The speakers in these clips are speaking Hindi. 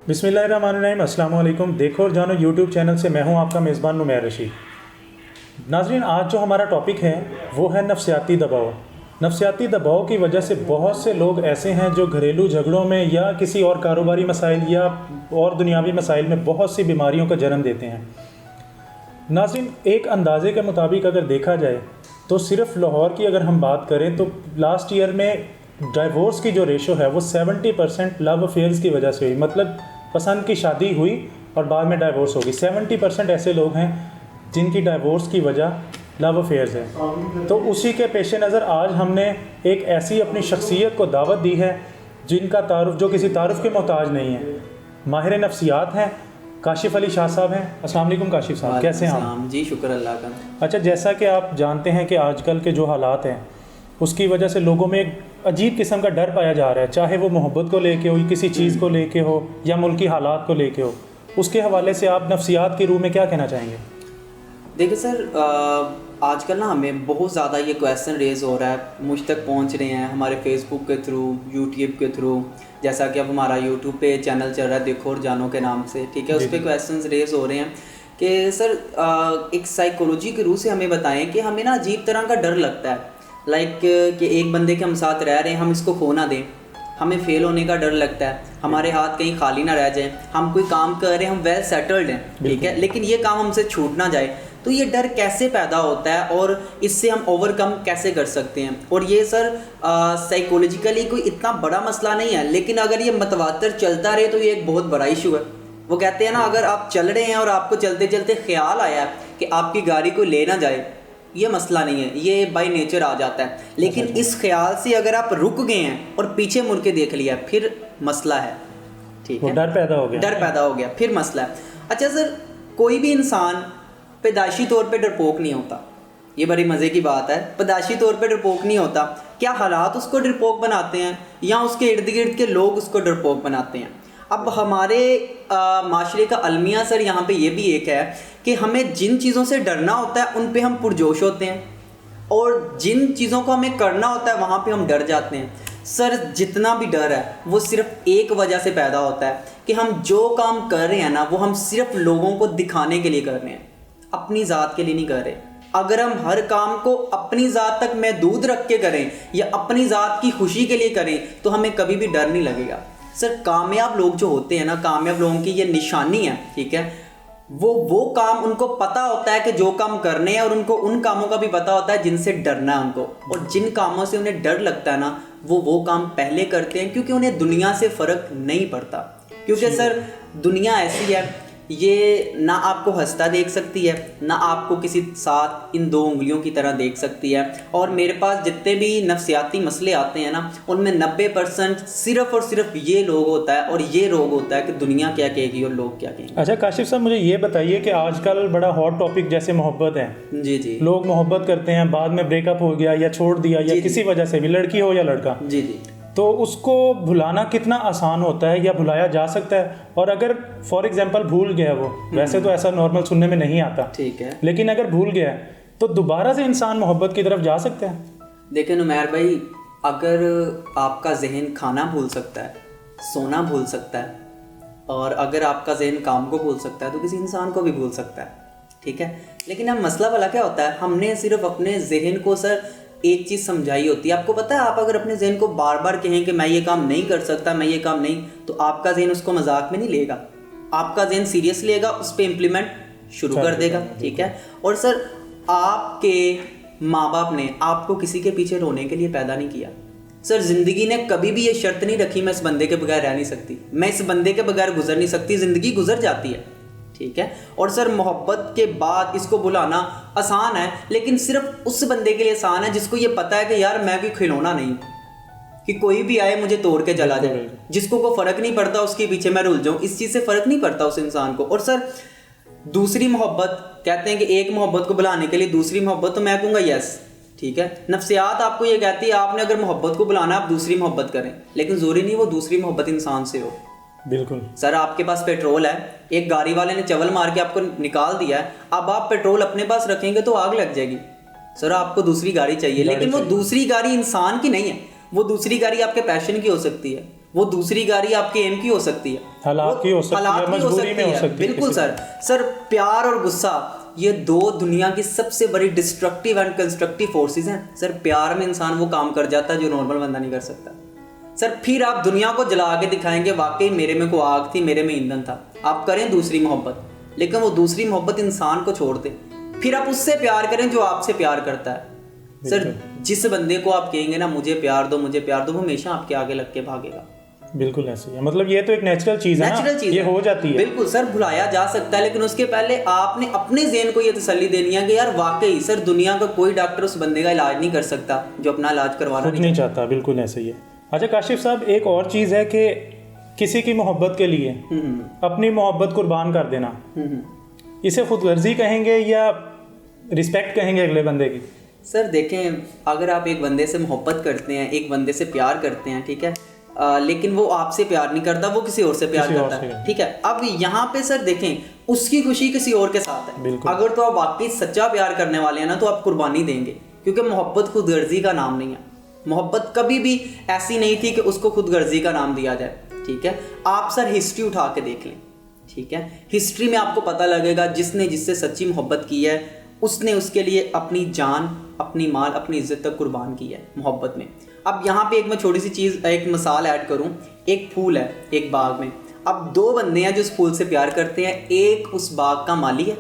बिस्मिल्लाहिर्रहमानिर्रहीम। अस्सलाम वालेकुम। देखो और जानो यूट्यूब चैनल से मैं हूं आपका मेज़बान नुमैर रशीद। नाज़रीन, आज जो हमारा टॉपिक है वो है नफसियाती दबाव। नफसियाती दबाव की वजह से बहुत से लोग ऐसे हैं जो घरेलू झगड़ों में या किसी और कारोबारी मसाइल या और दुनियावी मसाइल में बहुत सी बीमारियों का जन्म देते हैं। नाज़रीन, एक अंदाज़े के मुताबिक अगर देखा जाए तो सिर्फ लाहौर की अगर हम बात करें तो लास्ट ईयर में डाइवोर्स की जो रेशो है वो 70% लव अफेयर्स की वजह से हुई। मतलब पसंद की शादी हुई और बाद में डाइवोर्स हो गई। 70% ऐसे लोग हैं जिनकी डाइवोर्स की वजह लव अफेयर्स है। तो उसी के पेश नज़र आज हमने एक ऐसी अपनी शख्सियत को दावत दी है जिनका तारुफ जो किसी तारुफ के मोहताज नहीं है। माहिर नफ्सियात हैं, काशिफ़ अली शाह साहब हैं। अस्सलाम वालेकुम काशिफ़ साहब, कैसे हैं आप? जी शुक्र अल्लाह का। अच्छा, जैसा कि आप जानते हैं कि आजकल के जो हालात हैं उसकी वजह से लोगों में एक अजीब किस्म का डर पाया जा रहा है, चाहे वो मोहब्बत को लेके हो, किसी चीज़ को लेके हो या मुल्की हालात को लेके हो। उसके हवाले से आप नफ्सियात के रूह में क्या कहना चाहेंगे? देखिए सर, आजकल ना हमें बहुत ज़्यादा ये क्वेश्चन रेज़ हो रहा है, मुझ तक पहुंच रहे हैं हमारे फेसबुक के थ्रू, यूट्यूब के थ्रू। जैसा कि अब हमारा यूट्यूब पे चैनल चल रहा है देखो और जानो के नाम से, ठीक है, उस पर क्वेश्चन रेज़ हो रहे हैं कि सर एक साइकोलॉजी के रूह से हमें बताएं कि हमें ना अजीब तरह का डर लगता है। लाइक कि एक बंदे के हम साथ रह रहे हैं, हम इसको खो ना दें, हमें फेल होने का डर लगता है, हमारे हाथ कहीं खाली ना रह जाए, हम कोई काम कर रहे हैं, हम वेल सेटल्ड हैं, ठीक है, लेकिन ये काम हमसे छूट ना जाए। तो ये डर कैसे पैदा होता है और इससे हम ओवरकम कैसे कर सकते हैं? और ये सर साइकोलॉजिकली कोई इतना बड़ा मसला नहीं है, लेकिन अगर ये मतवातर चलता रहे तो ये एक बहुत बड़ा इशू है। वो कहते हैं ना, अगर आप चल रहे हैं और आपको चलते चलते ख्याल आया कि आपकी गाड़ी कोई ले ना जाए, ये मसला नहीं है, ये बाय नेचर आ जाता है। लेकिन इस ख्याल से अगर आप रुक गए हैं और पीछे मुड़ के देख लिया, फिर मसला है, ठीक है, डर पैदा हो गया, डर पैदा हो गया, फिर मसला है। अच्छा सर, कोई भी इंसान पैदाइशी तौर पे डरपोक नहीं होता, ये बड़ी मज़े की बात है। पैदाइशी तौर पे डरपोक नहीं होता। क्या हालात उसको डरपोक बनाते हैं या उसके इर्द गिर्द के लोग उसको डरपोक बनाते हैं? अब हमारे माशरे का अलमिया सर यहाँ पे ये भी एक है कि हमें जिन चीज़ों से डरना होता है उन पे हम पुरजोश होते हैं, और जिन चीज़ों को हमें करना होता है वहाँ पे हम डर जाते हैं। सर जितना भी डर है वो सिर्फ एक वजह से पैदा होता है कि हम जो काम कर रहे हैं ना, वो हम सिर्फ लोगों को दिखाने के लिए कर रहे हैं, अपनी ज़ात के लिए नहीं कर रहे। अगर हम हर काम को अपनी ज़ात तक महदूद रख के करें या अपनी ज़ात की खुशी के लिए करें तो हमें कभी भी डर नहीं लगेगा। सर कामयाब लोग जो होते हैं ना, कामयाब लोगों की ये निशानी है, ठीक है, वो काम उनको पता होता है कि जो काम करने हैं, और उनको उन कामों का भी पता होता है जिनसे डरना है उनको, और जिन कामों से उन्हें डर लगता है ना, वो काम पहले करते हैं क्योंकि उन्हें दुनिया से फ़र्क नहीं पड़ता। क्योंकि सर दुनिया ऐसी है, ये ना आपको हंसता देख सकती है, ना आपको किसी साथ इन दो उंगलियों की तरह देख सकती है। और मेरे पास जितने भी नफ्सियाती मसले आते हैं ना, उनमें 90% सिर्फ और सिर्फ ये लोग होता है, और ये रोग होता है कि दुनिया क्या कहेगी और लोग क्या कहेंगे। अच्छा काशिफ साहब, मुझे ये बताइए कि आजकल बड़ा हॉट टॉपिक जैसे मोहब्बत है। जी जी। लोग मोहब्बत करते हैं, बाद में ब्रेकअप हो गया या छोड़ दिया या किसी वजह से भी, लड़की हो या लड़का, जी जी, तो उसको भुलाना कितना आसान होता है या भुलाया जा सकता है? और अगर फॉर एग्जांपल भूल गया वो, वैसे तो ऐसा नॉर्मल सुनने में नहीं आता, ठीक है, लेकिन अगर भूल गया तो दोबारा से इंसान मोहब्बत की तरफ जा सकता है? देखिए नुमैर भाई, अगर आपका जहन खाना भूल सकता है, सोना भूल सकता है, और अगर आपका जहन काम को भूल सकता है तो किसी इंसान को भी भूल सकता है, ठीक है। लेकिन अब मसला वाला क्या होता है, हमने सिर्फ अपने जहन को सर एक चीज़ समझाई होती है। आपको पता है, आप अगर अपने जहन को बार बार कहें कि मैं ये काम नहीं कर सकता, मैं ये काम नहीं, तो आपका जहन उसको मजाक में नहीं लेगा, आपका जहन सीरियस लेगा, उस पर इम्प्लीमेंट शुरू कर देगा, ठीक है। और सर आपके माँ बाप ने आपको किसी के पीछे रोने के लिए पैदा नहीं किया। सर ज़िंदगी ने कभी भी ये शर्त नहीं रखी मैं इस बंदे के बगैर रह नहीं सकती, मैं इस बंदे के बगैर गुजर नहीं सकती, ज़िंदगी गुजर जाती है, ठीक है। और सर मोहब्बत के बाद इसको बुलाना आसान है, लेकिन सिर्फ उस बंदे के लिए आसान है जिसको ये पता है कि यार मैं कोई खिलौना नहीं कि कोई भी आए मुझे तोड़ के चला जाए, जिसको को फ़र्क नहीं पड़ता उसके पीछे मैं रुल जाऊँ, इस चीज़ से फ़र्क नहीं पड़ता उस इंसान को। और सर दूसरी मोहब्बत, कहते हैं कि एक मोहब्बत को बुलाने के लिए दूसरी मोहब्बत, तो मैं कहूँगा यस, ठीक है। नफ्सियात आपको ये कहती है आपने अगर मोहब्बत को बुलाना आप दूसरी मोहब्बत करें, लेकिन ज़रूरी नहीं वो दूसरी मोहब्बत इंसान से हो। बिल्कुल सर, आपके पास पेट्रोल है, एक गाड़ी वाले ने चवल मार के आपको निकाल दिया है, अब आप पेट्रोल अपने पास रखेंगे तो आग लग जाएगी। सर आपको दूसरी गाड़ी चाहिए, लेकिन वो दूसरी गाड़ी इंसान की नहीं है, वो दूसरी गाड़ी आपके पैशन की हो सकती है, वो दूसरी गाड़ी आपके एम की हो सकती है, हालात की हो सकती है, मजबूरी में हो सकती है। बिल्कुल सर प्यार और गुस्सा ये दो दुनिया की सबसे बड़ी डिस्ट्रक्टिव एंड कंस्ट्रक्टिव फोर्सेस हैं सर। प्यार में इंसान वो काम कर जाता है जो नॉर्मल बंदा नहीं कर सकता सर। फिर आप दुनिया को जला के दिखाएंगे वाकई मेरे में को आग थी, मेरे में ईंधन था। आप करें दूसरी मोहब्बत, लेकिन वो दूसरी मोहब्बत इंसान को छोड़ दे। फिर आप उससे प्यार करें जो आपसे प्यार करता है सर। जिस बंदे को आप कहेंगे ना मुझे प्यार दो, वो हमेशा आपके आगे लग के भागेगा। बिल्कुल ऐसे ही है, मतलब ये तो एक नेचुरल चीज़ है ना, ये हो जाती है। बिल्कुल सर, भुलाया जा सकता है, लेकिन उसके पहले आपने अपने ज़हन को ये तसल्ली देनी है कि यार वाकई सर दुनिया का कोई डॉक्टर उस बंदे का इलाज नहीं कर सकता जो अपना इलाज करवाना नहीं चाहता। बिल्कुल ऐसे ही है। अच्छा काशिफ साहब, एक और चीज़ है कि किसी की मोहब्बत के लिए अपनी मोहब्बत कुर्बान कर देना, इसे खुदगर्जी कहेंगे या रिस्पेक्ट कहेंगे अगले बंदे की? सर देखें, अगर आप एक बंदे से मोहब्बत करते हैं, एक बंदे से प्यार करते हैं, ठीक है, लेकिन वो आपसे प्यार नहीं करता, वो किसी और से प्यार करता है, ठीक है। अब यहाँ पे सर देखें, उसकी खुशी किसी और के साथ है। अगर तो आप वाकई सच्चा प्यार करने वाले हैं ना, तो आप कुर्बानी देंगे, क्योंकि मोहब्बत खुदगर्जी का नाम नहीं है। मोहब्बत कभी भी ऐसी नहीं थी कि उसको खुदगर्जी का नाम दिया जाए, ठीक है। आप सर हिस्ट्री उठा के देख लें, ठीक है। हिस्ट्री में आपको पता लगेगा जिसने जिससे सच्ची मोहब्बत की है उसने उसके लिए अपनी जान, अपनी माल, अपनी इज्जत तक कुर्बान की है मोहब्बत में। अब यहाँ पे एक मैं छोटी सी चीज़, एक मिसाल ऐड करूँ। एक फूल है एक बाग में, अब दो बंदे हैं जो उस फूल से प्यार करते हैं। एक उस बाग का माली है,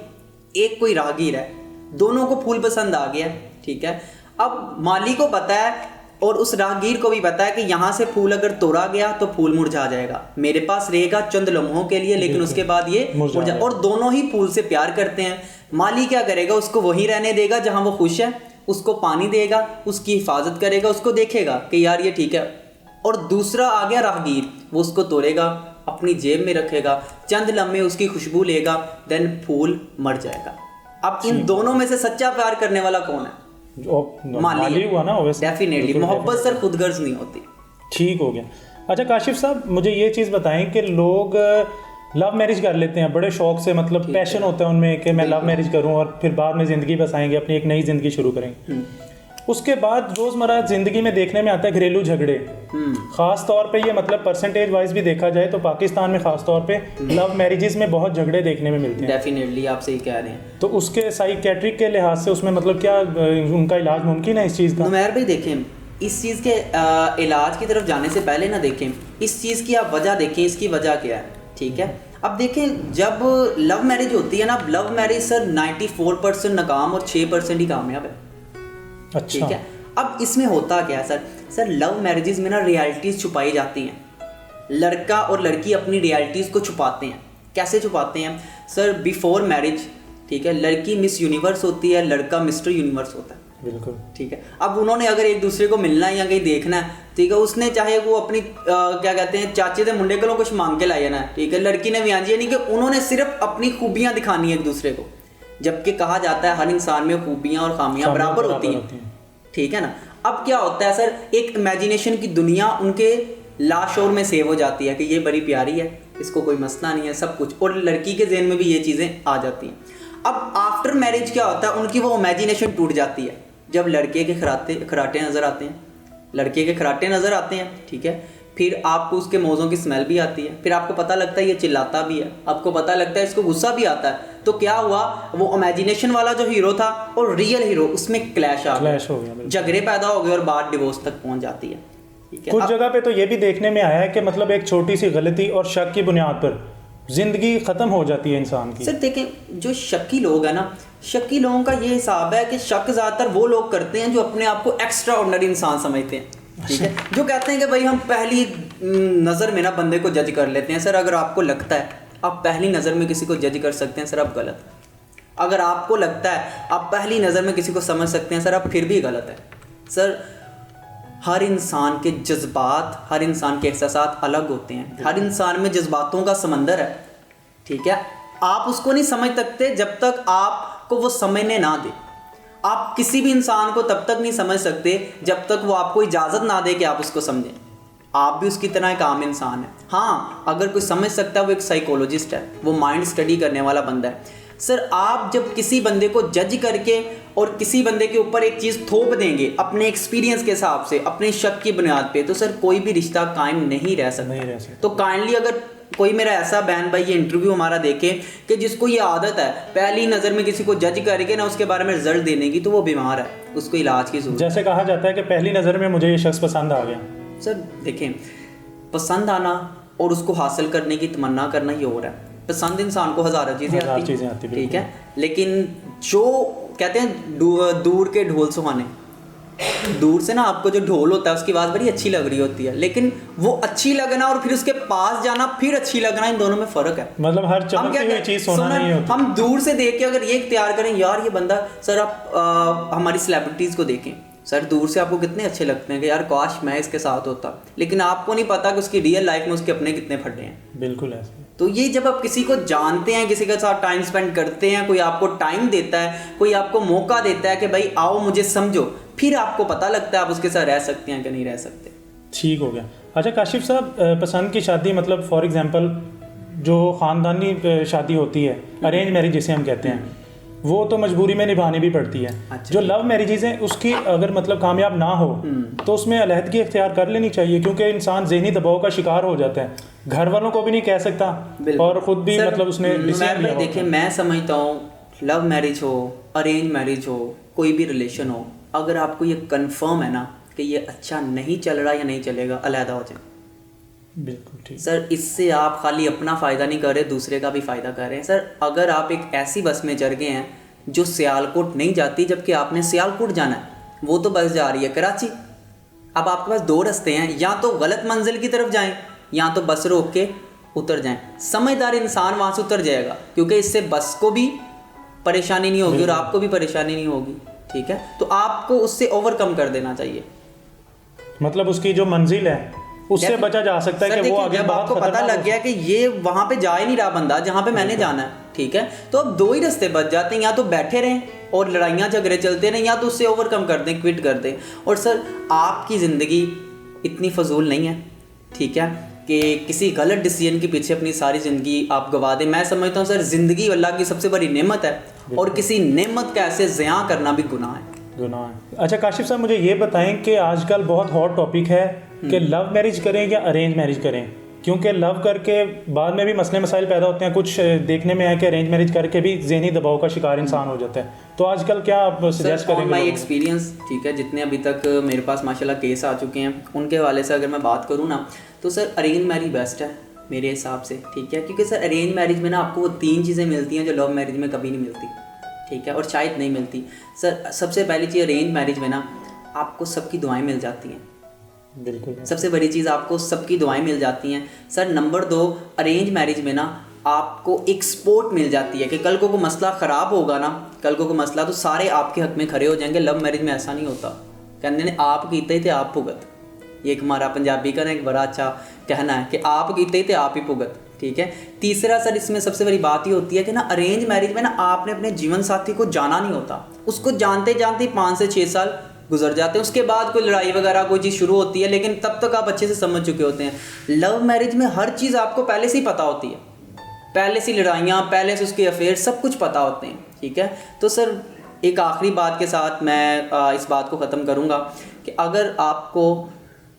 एक कोई राहगीर है। दोनों को फूल पसंद आ गया, ठीक है। अब माली को पता है और उस राहगीर को भी पता है कि यहाँ से फूल अगर तोड़ा गया तो फूल मुरझा जाएगा, मेरे पास रहेगा चंद लम्हों के लिए, लेकिन उसके बाद ये मुरझा। और दोनों ही फूल से प्यार करते हैं। माली क्या करेगा, उसको वहीं रहने देगा जहाँ वो खुश है, उसको पानी देगा, उसकी हिफाजत करेगा, उसको देखेगा कि यार ये ठीक है। और दूसरा आ गया राहगीर, वो उसको तोड़ेगा, अपनी जेब में रखेगा, चंद लम्हे उसकी खुशबू लेगा, देन फूल मर जाएगा। अब इन दोनों में से सच्चा प्यार करने वाला कौन है? माली हुआ ना। डेफिनेटली मोहब्बत सर खुदगर्ज नहीं होती। ठीक हो गया। अच्छा काशिफ साहब, मुझे ये चीज़ बताएं कि लोग लव मैरिज कर लेते हैं बड़े शौक से, मतलब पैशन होता है उनमें कि मैं लव मैरिज करूं और फिर बाद में ज़िंदगी बसाएंगे, अपनी एक नई ज़िंदगी शुरू करेंगे। उसके बाद रोज़मर्रा ज़िंदगी में देखने में आता है घरेलू झगड़े। ख़ास तौर पे ये मतलब परसेंटेज वाइज भी देखा जाए तो पाकिस्तान में ख़ास तौर पे लव मैरिजेस में बहुत झगड़े देखने में मिलते हैं। डेफिनेटली आप सही कह रहे हैं। तो उसके साइकेट्रिक के लिहाज से उसमें मतलब क्या उनका इलाज मुमकिन है इस चीज़ का? नुमैर भाई देखें, इस चीज़ के इलाज की तरफ जाने से पहले ना देखें इस चीज़ की आप वजह देखें, इसकी वजह क्या है, ठीक है। अब देखें, जब लव मैरिज होती है ना, लव मैरिज सर 94% नाकाम और 6% ही कामयाब है। अच्छा। ठीक है। अब इसमें होता क्या है सर लव मैरिजेस में ना रियलिटीज़ छुपाई जाती हैं। लड़का और लड़की अपनी रियलिटीज़ को छुपाते हैं। कैसे छुपाते हैं सर? बिफोर मैरिज, ठीक है, लड़की मिस यूनिवर्स होती है, लड़का मिस्टर यूनिवर्स होता है। बिल्कुल ठीक है। अब उन्होंने अगर एक दूसरे को मिलना है या कहीं देखना है, ठीक है, उसने चाहे वो अपनी क्या कहते हैं चाचे के मुंडे को कुछ मांग के लाया ना, ठीक है, लड़की ने भी आंजी, यानी कि उन्होंने सिर्फ अपनी खूबियां दिखानी है एक दूसरे को, जबकि कहा जाता है हर इंसान में खूबियां और खामियां बराबर होती हैं, ठीक है ना। अब क्या होता है सर, एक इमेजिनेशन की दुनिया उनके लाशोर में सेव हो जाती है कि ये बड़ी प्यारी है, इसको कोई मसला नहीं है, सब कुछ, और लड़की के जहन में भी ये चीज़ें आ जाती हैं। अब आफ्टर मैरिज क्या होता है, उनकी वो इमेजिनेशन टूट जाती है जब लड़के के खराटे नज़र आते हैं, लड़के के खराटे नज़र आते हैं, ठीक है, फिर आपको उसके मौज़ों की स्मेल भी आती है, फिर आपको पता लगता है ये चिल्लाता भी है, आपको पता लगता है इसको गुस्सा भी आता है। तो क्या हुआ, वो इमेजिनेशन वाला जो हीरो था और रियल हीरो, उसमें क्लैश हो गया, झगड़े पैदा हो गए और बात डिवोर्स तक पहुंच जाती है। कुछ जगह पे तो ये भी देखने में आया है कि मतलब एक छोटी सी गलती और शक की बुनियाद पर जिंदगी खत्म हो जाती है इंसान की। सर देखें, जो शक्की लोग हैं ना, शक्की लोगों का ये हिसाब है कि शक ज़्यादातर वो लोग करते हैं जो अपने आप को एक्स्ट्रा ऑर्डिनरी इंसान समझते हैं, ठीक है, जो कहते हैं कि भाई हम पहली नज़र में ना बंदे को जज कर लेते हैं। सर अगर आपको लगता है आप पहली नज़र में किसी को जज कर सकते हैं, सर आप गलत है। अगर आपको लगता है आप पहली नज़र में किसी को समझ सकते हैं, सर आप फिर भी गलत है। सर हर इंसान के जज्बात, हर इंसान के एहसासात अलग होते हैं, हर इंसान में जज्बातों का समंदर है, ठीक है। आप उसको नहीं समझ सकते जब तक आपको वो समझने ना दे। आप किसी भी इंसान को तब तक नहीं समझ सकते जब तक वो आपको इजाज़त ना दे कि आप उसको समझें। आप भी उसकी तरह एक आम इंसान है। हाँ, अगर कोई समझ सकता है वो एक साइकोलॉजिस्ट है, वो माइंड स्टडी करने वाला बंदा है। सर आप जब किसी बंदे को जज करके और किसी बंदे के ऊपर एक चीज़ थोप देंगे अपने एक्सपीरियंस के हिसाब से, अपने शक की बुनियाद पे, तो सर कोई भी रिश्ता कायम नहीं रह सकता। तो काइंडली अगर कोई मेरा ऐसा बहन भाई ये इंटरव्यू हमारा देखे कि जिसको ये आदत है पहली नज़र में किसी को जज करके ना उसके बारे में रिजल्ट देने की, तो वो बीमार है, उसको इलाज की जरूरत। जैसे कहा जाता है कि पहली नज़र में मुझे ये शख्स पसंद आ गया। सर देखें, पसंद आना और उसको हासिल करने की तमन्ना करना ही और है। पसंद इंसान को हज़ारों चीज़ें आती, ठीक है, लेकिन जो कहते हैं दूर के ढोल सुहाने, दूर से ना आपको जो ढोल होता है उसकी आवाज़ बड़ी अच्छी लग रही होती है, लेकिन वो अच्छी लगना और फिर उसके पास जाना फिर अच्छी लगना, इन दोनों में फ़र्क है। मतलब हर चमकती हुई चीज़ सोना नहीं होती। हम दूर से देख के अगर ये इख्तियार करें यार ये बंदा, सर आप हमारी सेलिब्रिटीज़ को देखें सर, दूर से आपको कितने अच्छे लगते हैं कि यार काश मैं इसके साथ होता, लेकिन आपको नहीं पता कि उसकी रियल लाइफ में उसके अपने कितने फटे हैं। बिल्कुल ऐसे। तो ये जब आप किसी को जानते हैं, किसी के साथ टाइम स्पेंड करते हैं, कोई आपको टाइम देता है, कोई आपको मौका देता है कि भाई आओ मुझे समझो, फिर आपको पता लगता है आप उसके साथ रह सकते हैं कि नहीं रह सकते। ठीक हो गया। अच्छा काशिफ साहब, पसंद की शादी मतलब फॉर एग्जांपल जो ख़ानदानी शादी होती है, अरेंज मैरिज जिसे हम कहते हैं, वो तो मजबूरी में निभानी भी पड़ती है। अच्छा। जो लव मैरिजेज हैं उसकी अगर मतलब कामयाब ना हो तो उसमें अलहदगी इख्तियार कर लेनी चाहिए, क्योंकि इंसान ज़हनी दबाव का शिकार हो जाता है, घर वालों को भी नहीं कह सकता और ख़ुद भी मतलब उसने डिसीजन लिया। देखिए मैं समझता हूँ लव मैरिज हो, अरेंज मैरिज हो, कोई भी रिलेशन हो, अगर आपको ये कंफर्म है ना कि ये अच्छा नहीं चल रहा या नहीं चलेगा, अलहदा हो जाए। बिल्कुल ठीक सर, इससे आप खाली अपना फ़ायदा नहीं कर रहे, दूसरे का भी फ़ायदा कर रहे हैं। सर अगर आप एक ऐसी बस में चढ़ गए हैं जो सियालकोट नहीं जाती, जबकि आपने सियालकोट जाना है, वो तो बस जा रही है कराची, अब आपके पास दो रास्ते हैं, या तो गलत मंजिल की तरफ जाएं या तो बस रोक के उतर जाएं। समझदार इंसान वहाँ से उतर जाएगा, क्योंकि इससे बस को भी परेशानी नहीं होगी और आपको भी परेशानी नहीं होगी, ठीक है। तो आपको उससे ओवरकम कर देना चाहिए, मतलब उसकी जो मंजिल है उससे बचा जा सकता है कि वो आगे जब आपको पता लग गया कि ये वहाँ पे जा ही नहीं रहा बंदा जहाँ पे मैंने जाना है, ठीक है, तो अब दो ही रास्ते बच जाते हैं, या तो बैठे रहें और लड़ाइयाँ झगड़े चलते रहें, या तो उससे ओवरकम कर दें, क्विट कर दें। और सर आपकी ज़िंदगी इतनी फजूल नहीं है, ठीक है, कि किसी गलत डिसीजन के पीछे अपनी सारी ज़िंदगी आप गवा दें। मैं समझता हूँ सर ज़िंदगी अल्लाह की सबसे बड़ी नेमत है और किसी नेमत का ऐसे ज़िया करना भी गुनाह है। अच्छा काशिफ साहब, मुझे ये बताएं कि आजकल बहुत हॉट टॉपिक है कि लव मैरिज करें या अरेंज मैरिज करें, क्योंकि लव करके बाद में भी मसले मसाइल पैदा होते हैं। कुछ देखने में है कि अरेंज मैरिज करके भी ज़हनी दबाव का शिकार इंसान हो जाता है, तो आजकल क्या आप सजेस्ट करेंगे? माई एक्सपीरियंस, ठीक है, जितने अभी तक मेरे पास माशाल्लाह केस आ चुके हैं उनके हवाले से अगर मैं बात करूँ ना, तो सर अरेंज मैरिज बेस्ट है मेरे हिसाब से, ठीक है, क्योंकि सर अरेंज मैरिज में ना आपको वो 3 चीज़ें मिलती हैं जो लव मैरिज में कभी नहीं मिलती, ठीक है, और शायद नहीं मिलती। सर सबसे पहली चीज़ अरेंज मैरिज में ना आपको सबकी दुआएं मिल जाती हैं, बिल्कुल, सबसे बड़ी चीज़ आपको सबकी दुआएं मिल जाती हैं। सर नंबर 2, अरेंज मैरिज में ना आपको एक सपोर्ट मिल जाती है कि कल को मसला ख़राब होगा ना, कल को मसला तो सारे आपके हक में खड़े हो जाएंगे। लव मैरिज में ऐसा नहीं होता, कहने ने आप कीते थे आप भुगत, ये एक हमारा पंजाबी का ना एक बड़ा अच्छा कहना है कि आप कीते थे आप ही भुगत, ठीक है। तीसरा सर इसमें सबसे बड़ी बात ये होती है कि ना अरेंज मैरिज में ना आपने अपने जीवन साथी को जाना नहीं होता, उसको जानते जानते 5 से 6 साल गुजर जाते हैं, उसके बाद कोई लड़ाई वगैरह कोई चीज़ शुरू होती है, लेकिन तब तक आप अच्छे से समझ चुके होते हैं। लव मैरिज में हर चीज़ आपको पहले से ही पता होती है, पहले से लड़ाइयाँ, पहले से उसके अफेयर सब कुछ पता होते हैं, ठीक है। तो सर एक आखिरी बात के साथ मैं इस बात को ख़त्म करूँगा कि अगर आपको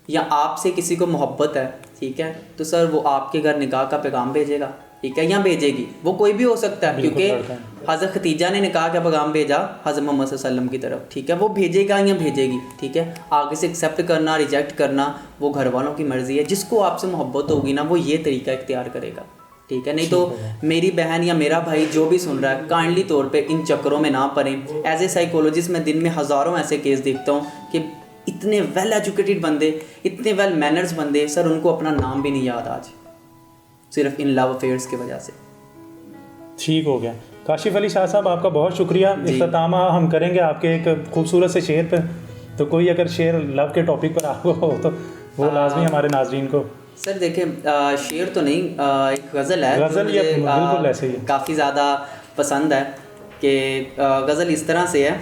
या आपसे किसी को मोहब्बत है, ठीक है, तो सर वो आपके घर निकाह का पैगाम भेजेगा, ठीक है, या भेजेगी, वो कोई भी हो सकता है, क्योंकि हज़रत खतीजा ने निकाह का पैगाम भेजा हज़रत मोहम्मद सल्लल्लाहु अलैहि वसल्लम की तरफ, ठीक है, वो भेजेगा या भेजेगी, ठीक है। आगे से एक्सेप्ट करना रिजेक्ट करना वो घर वालों की मर्ज़ी है, जिसको आपसे मोहब्बत होगी ना वो ये तरीका इख्तियार करेगा, ठीक है। नहीं तो मेरी बहन या मेरा भाई जो भी सुन रहा है, काइंडली तौर पे इन चक्करों में ना पड़ें। एज ए साइकोलॉजिस्ट मैं दिन में हज़ारों ऐसे केस देखता हूँ कि इतने वेल एजुकेटेड बंदे, इतने वेल मैनर्स बंदे, सर उनको अपना नाम भी नहीं याद आज, सिर्फ इन लव अफेयर्स की वजह से। ठीक हो गया। काशिफ अली शाह साहब आपका बहुत शुक्रिया। इख्तिताम हम करेंगे आपके एक खूबसूरत से शेर पर, तो कोई अगर शेर लव के टॉपिक पर आपको हो तो वो लाजमी हमारे नाजरीन को। सर देखें शेर तो नहीं, एक गज़ल है, गज़ल ये बिल्कुल ऐसे ही काफ़ी ज़्यादा पसंद है कि गज़ल इस तरह से है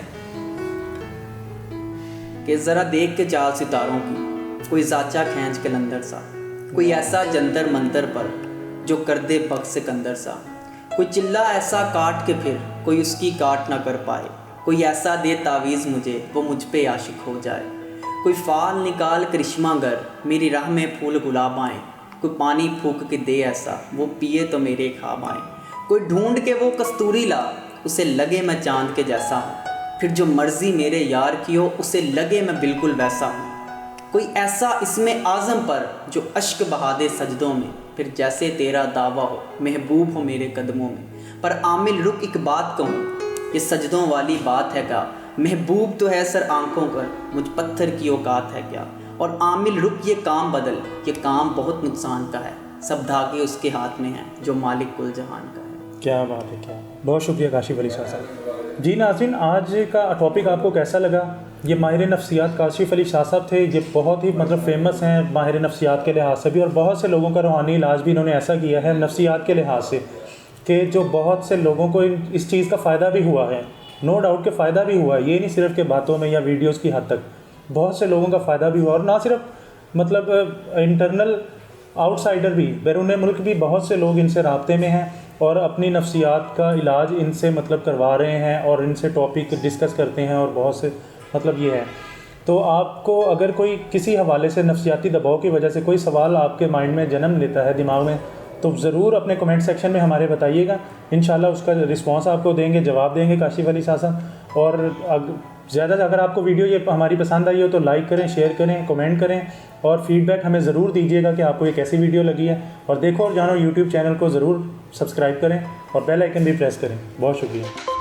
कि ज़रा देख के चाल सितारों की, कोई ज़ाचा खींच कलंदर सा, कोई ऐसा जंतर मंतर पर जो कर दे बख्श सिकंदर सा, कोई चिल्ला ऐसा काट के फिर कोई उसकी काट ना कर पाए, कोई ऐसा दे तावीज़ मुझे वो मुझ पे आशिक हो जाए, कोई फाल निकाल करिश्मा गर मेरी राह में फूल गुलाब आए, कोई पानी फूक के दे ऐसा वो पिए तो मेरे ख्वाब आए, कोई ढूंढ के वो कस्तूरी ला उसे लगे मैं चांद के जैसा हूँ, फिर जो मर्ज़ी मेरे यार की हो उसे लगे मैं बिल्कुल वैसा हूँ, कोई ऐसा इसमें आज़म पर जो अश्क बहा दे सजदों में, फिर जैसे तेरा दावा हो महबूब हो मेरे कदमों में, पर आमिल रुक एक बात कहूँ ये सजदों वाली बात है क्या, महबूब तो है सर आंखों पर मुझ पत्थर की औकात है क्या, और आमिल रुक ये काम बदल ये काम बहुत नुकसान का है, सब धागे उसके हाथ में हैं जो मालिक कुल जहान का है। क्या बात है, क्या बहुत शुक्रिया काशिफ अली शाह साहब। जी नाज़रीन, आज का टॉपिक आपको कैसा लगा? ये माहिर नफ्सियात काशिफ अली शाह साहब थे। ये बहुत ही मतलब फेमस हैं माहिर नफ्सियात के लिहाज से भी, और बहुत से लोगों का रूहानी इलाज भी इन्होंने ऐसा किया है नफ्सियात के लिहाज से कि जो बहुत से लोगों को इस चीज़ का फ़ायदा भी हुआ है। नो डाउट के फ़ायदा भी हुआ है, ये नहीं सिर्फ के बातों में या वीडियोज़ की हद तक, बहुत से लोगों का फ़ायदा भी हुआ। और ना सिर्फ मतलब इंटरनल आउटसाइडर भी, बैरून मुल्क भी बहुत से लोग इनसे राब्ते में हैं और अपनी नफ्सियात का इलाज इनसे मतलब करवा रहे हैं और इनसे टॉपिक डिस्कस करते हैं, और बहुत से मतलब ये है। तो आपको अगर कोई किसी हवाले से नफ्सियाती दबाव की वजह से कोई सवाल आपके माइंड में जन्म लेता है, दिमाग में, तो ज़रूर अपने कमेंट सेक्शन में हमारे बताइएगा। इंशाल्लाह उसका रिस्पांस आपको देंगे, जवाब देंगे काशिफ अली शाह साहब। और ज़्यादा अगर आपको वीडियो ये हमारी पसंद आई हो तो लाइक करें, शेयर करें, कमेंट करें, और फीडबैक हमें ज़रूर दीजिएगा कि आपको ये कैसी वीडियो लगी है। और देखो और जानो यूट्यूब चैनल को ज़रूर सब्सक्राइब करें और बेल आइकन भी प्रेस करें। बहुत शुक्रिया।